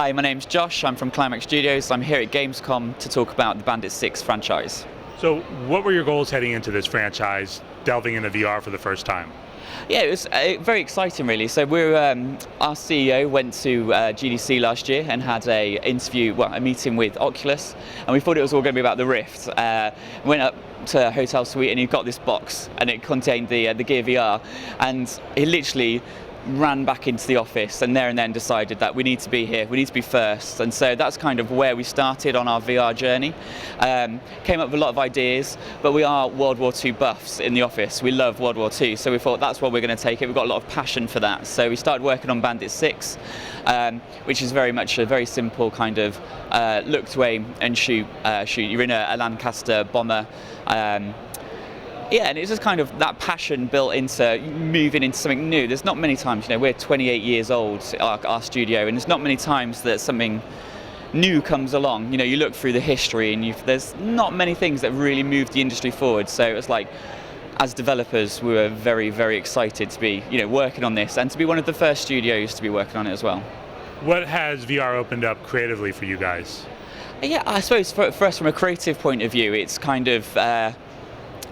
Hi, my name's Josh. I'm from Climax Studios. I'm here at Gamescom to talk about the BanditSix franchise. So what were your goals heading into this franchise, delving into VR for the first time? Yeah, it was very exciting, really. So our CEO went to GDC last year and had a meeting with Oculus, and we thought it was all going to be about the Rift. Went up to a hotel suite and he got this box, and it contained the Gear VR, and he literally ran back into the office and there and then decided that we need to be here, we need to be first. And so that's kind of where we started on our VR journey. Came up with a lot of ideas, but we are World War II buffs in the office. We love World War II, so we thought that's where we're going to take it. We've got a lot of passion for that. So we started working on BanditSix, which is very much a very simple kind of look to aim and shoot. You're in a Lancaster bomber. Yeah, and it's just kind of that passion built into moving into something new. There's not many times, we're 28 years old, our studio, and there's not many times that something new comes along. You look through the history and there's not many things that really moved the industry forward. So it's like, as developers, we were very, very excited to be, working on this and to be one of the first studios to be working on it as well. What has VR opened up creatively for you guys? Yeah, I suppose for us, from a creative point of view, it's kind of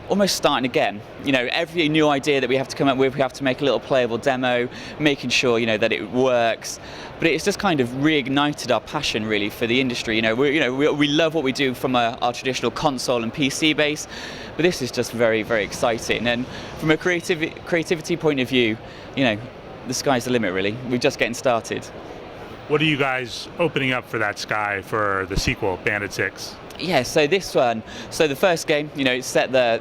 almost starting again. Every new idea that we have to come up with, we have to make a little playable demo, making sure that it works. But it's just kind of reignited our passion really for the industry. We love what we do from our traditional console and PC base, but this is just very, very exciting. And from a creativity point of view, the sky's the limit really. We're just getting started. What are you guys opening up for that sky for the sequel, BanditSix? Yeah, so this one, the first game, it set the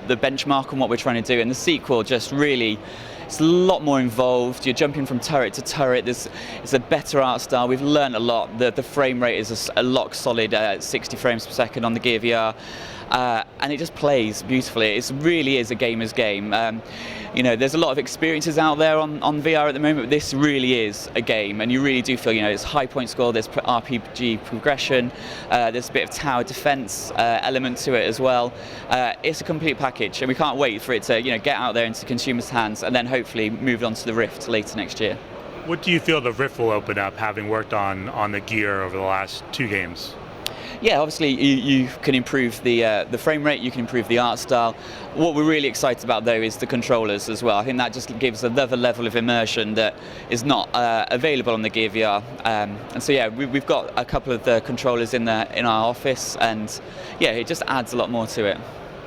benchmark on what we're trying to do, and the sequel just really, it's a lot more involved. You're jumping from turret to turret. It's a better art style. We've learned a lot. The frame rate is a lock solid 60 frames per second on the Gear VR, and it just plays beautifully. It really is a gamer's game. There's a lot of experiences out there on VR at the moment, but this really is a game, and you really do feel, it's high point score, there's RPG progression, there's a bit of tower defense element to it as well. It's a complete package, and we can't wait for it to, get out there into consumers' hands, and then hopefully move on to the Rift later next year. What do you feel the Rift will open up, having worked on the Gear over the last 2 games? Yeah, obviously you can improve the frame rate, you can improve the art style. What we're really excited about though is the controllers as well. I think that just gives another level of immersion that is not available on the Gear VR. And so yeah, we've got a couple of the controllers in our office, and yeah, it just adds a lot more to it.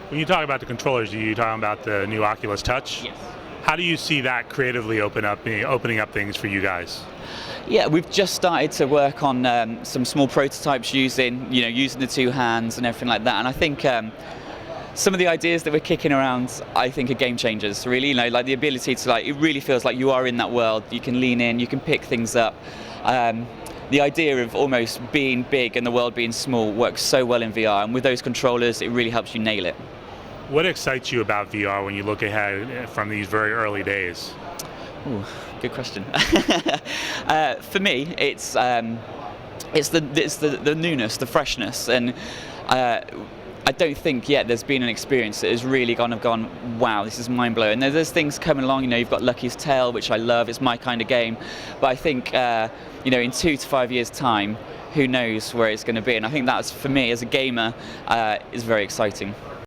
When you talk about the controllers, are you talking about the new Oculus Touch? Yes. How do you see that creatively opening up things for you guys? Yeah, we've just started to work on some small prototypes using the 2 hands and everything like that. And I think some of the ideas that we're kicking around, I think, are game changers. Really, like the ability to it really feels like you are in that world. You can lean in, you can pick things up. The idea of almost being big and the world being small works so well in VR, and with those controllers, it really helps you nail it. What excites you about VR when you look ahead from these very early days? Ooh, good question. For me, it's the newness, the freshness, and I don't think yet there's been an experience that has really gone, wow, this is mind blowing. There's things coming along. You've got Lucky's Tale, which I love. It's my kind of game, but I think in 2 to 5 years' time, who knows where it's going to be? And I think that's, for me as a gamer, is very exciting.